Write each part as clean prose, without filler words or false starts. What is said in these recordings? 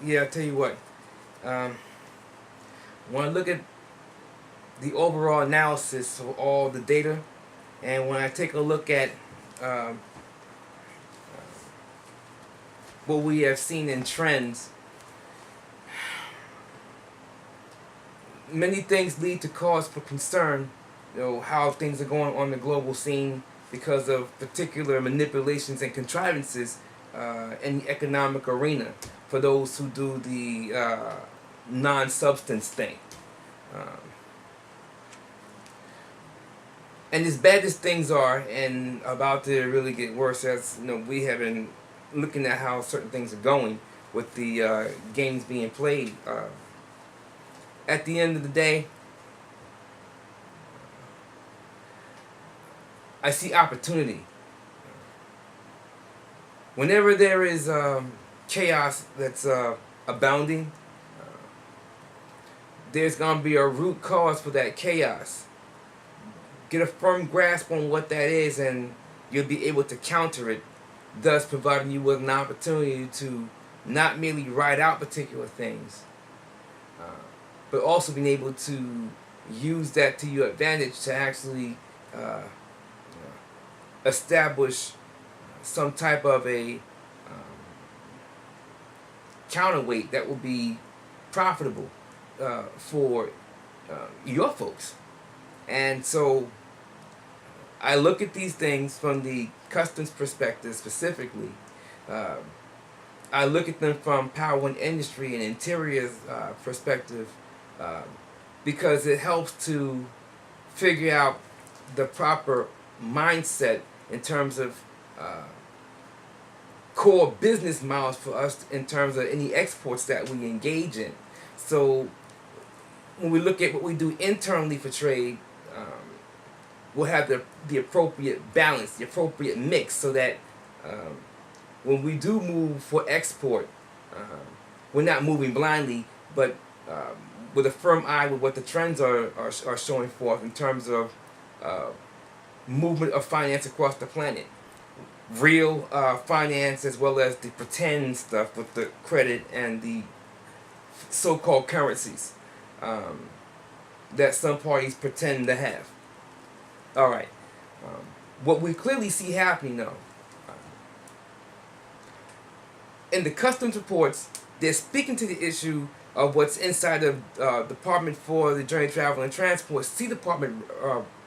Yeah, I tell you what. Um, when I look at the overall analysis of all the data, and when I take a look at um, what we have seen in trends, many things lead to cause for concern. You know how things are going on the global scene because of particular manipulations and contrivances in the economic arena for those who do the non-substance thing. Um, and as bad as things are, and about to really get worse, as we have been looking at how certain things are going with the games being played. At the end of the day, I see opportunity. Whenever there is chaos that's abounding, there's going to be a root cause for that chaos. Get a firm grasp on what that is, and you'll be able to counter it, thus providing you with an opportunity to not merely ride out particular things, but also being able to use that to your advantage to actually establish some type of a counterweight that will be profitable for your folks. And so I look at these things from the customs perspective specifically. I look at them from power and industry and interiors perspective because it helps to figure out the proper mindset in terms of core business models for us in terms of any exports that we engage in. So when we look at what we do internally for trade, we'll have the appropriate balance, the appropriate mix, so that when we do move for export, we're not moving blindly, but with a firm eye with what the trends are showing forth in terms of movement of finance across the planet. Real finance as well as the pretend stuff with the credit and the so-called currencies that some parties pretend to have. All right. What we clearly see happening, though, in the customs reports, they're speaking to the issue of what's inside of Department for the Journey, Travel, and Transport, Sea Department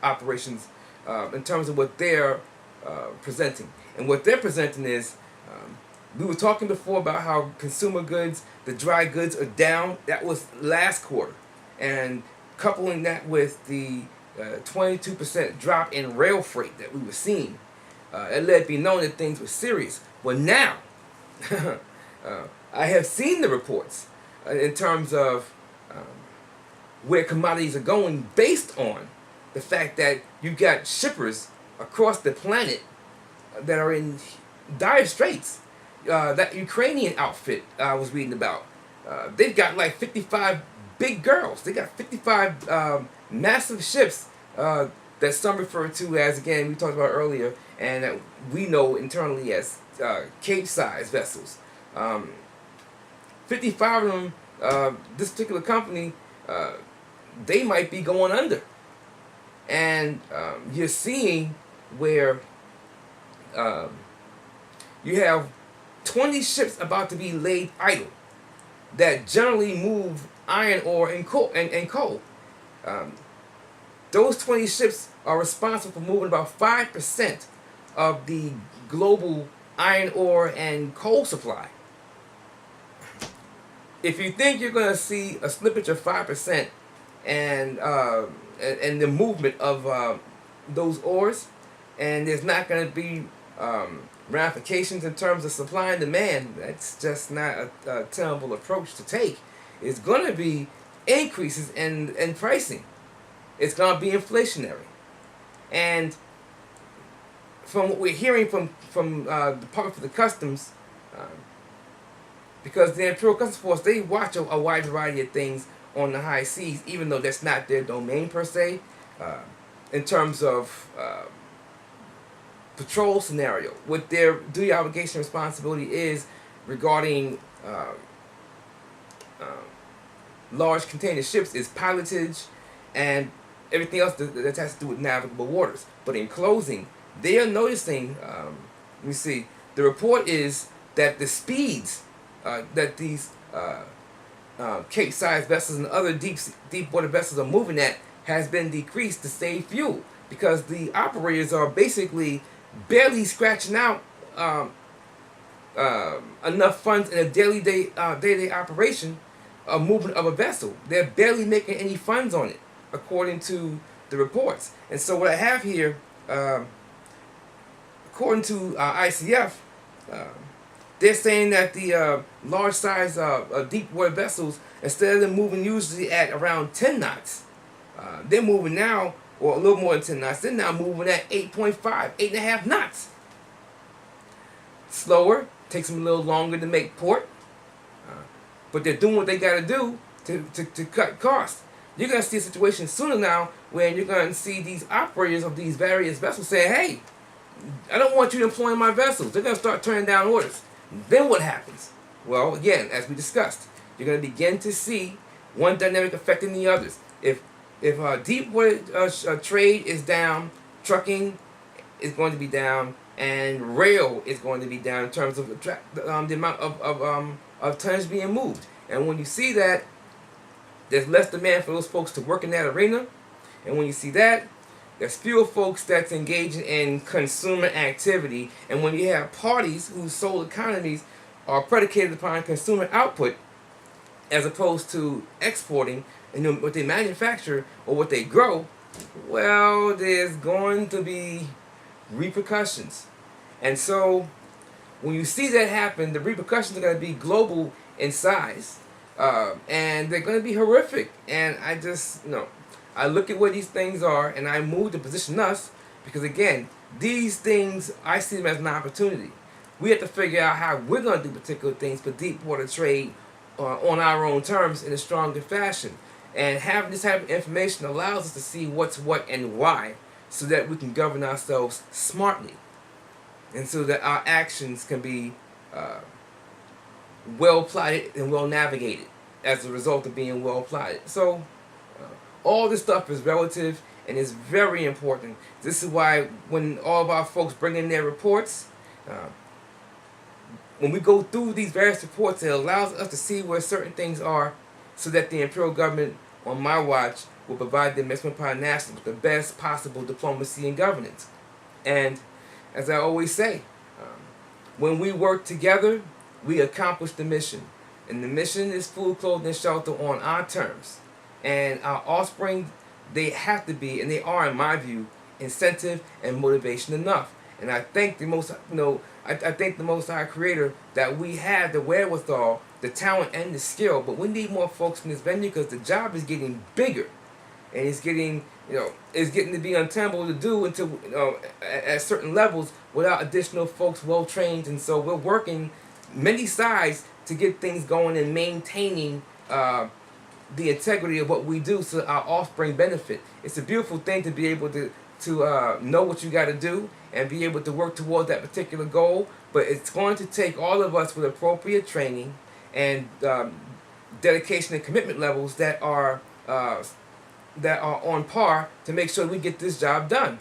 operations in terms of what they're presenting. And what they're presenting is, we were talking before about how consumer goods, the dry goods are down. That was last quarter. And coupling that with the 22% drop in rail freight that we were seeing, it let me know that things were serious. Well, now, I have seen the reports in terms of where commodities are going based on the fact that you got shippers across the planet that are in dire straits. That Ukrainian outfit I was reading about, they've got like 55 big girls. They got 55 massive ships that some refer to as, again, we talked about earlier, and that we know internally as Cape-size vessels. 55 of them, this particular company, they might be going under. And you're seeing where you have 20 ships about to be laid idle that generally move iron ore and coal. Those 20 ships are responsible for moving about 5% of the global iron ore and coal supply. If you think you're going to see a slippage of 5% and the movement of those ores, and there's not going to be ramifications in terms of supply and demand, that's just not a tenable approach to take. It's going to be increases in pricing. It's going to be inflationary. And from what we're hearing from the Department for the Customs, because the Imperial Customs Force, they watch a wide variety of things on the high seas, even though that's not their domain per se, in terms of patrol scenario. What their duty, obligation, responsibility is regarding large container ships is pilotage and everything else that has to do with navigable waters. But in closing, they are noticing, let me see, the report is that the speeds that these Cape-sized vessels and other deep water vessels are moving at has been decreased to save fuel, because the operators are basically barely scratching out enough funds in a day-to-day operation of movement of a vessel. They're barely making any funds on it, according to the reports. And so what I have here, according to ICF, they're saying that the large size deep water vessels, instead of them moving usually at around 10 knots, they're moving now, or a little more than 10 knots, they're now moving at 8.5, 8.5 knots. Slower, takes them a little longer to make port, but they're doing what they got to do to cut costs. You're going to see a situation sooner now when you're going to see these operators of these various vessels saying, hey, I don't want you to employ my vessels. They're going to start turning down orders. Then what happens? Well, again, as we discussed, you're going to begin to see one dynamic affecting the others. If deep water trade is down, trucking is going to be down, and rail is going to be down in terms of the amount of tonnage being moved. And when you see that, there's less demand for those folks to work in that arena. And when you see that, there's fewer folks that's engaging in consumer activity. And when you have parties whose sole economies are predicated upon consumer output as opposed to exporting and what they manufacture or what they grow, well, there's going to be repercussions. And so when you see that happen, the repercussions are going to be global in size. And they're going to be horrific. And I just, I look at where these things are and I move to position us, because again, these things, I see them as an opportunity. We have to figure out how we're going to do particular things for deep water trade on our own terms in a stronger fashion. And having this type of information allows us to see what's what and why, so that we can govern ourselves smartly. And so that our actions can be well plotted and well navigated as a result of being well plotted. So all this stuff is relative and is very important. This is why when all of our folks bring in their reports, when we go through these various reports, it allows us to see where certain things are, so that the imperial government on my watch will provide the Amexem-Empire National with the best possible diplomacy and governance. And as I always say, when we work together, we accomplish the mission. And the mission is food, clothing, and shelter on our terms. And our offspring, they have to be, and they are, in my view, incentive and motivation enough. And I thank the Most, I thank the Most High Creator that we have the wherewithal, the talent, and the skill. But we need more folks in this venue, because the job is getting bigger, and it's getting, it's getting to be untenable to do until, at certain levels without additional folks well trained. And so we're working many sides to get things going and maintaining the integrity of what we do, so our offspring benefit. It's a beautiful thing to be able to know what you got to do and be able to work towards that particular goal. But it's going to take all of us with appropriate training and dedication and commitment levels that are on par to make sure we get this job done.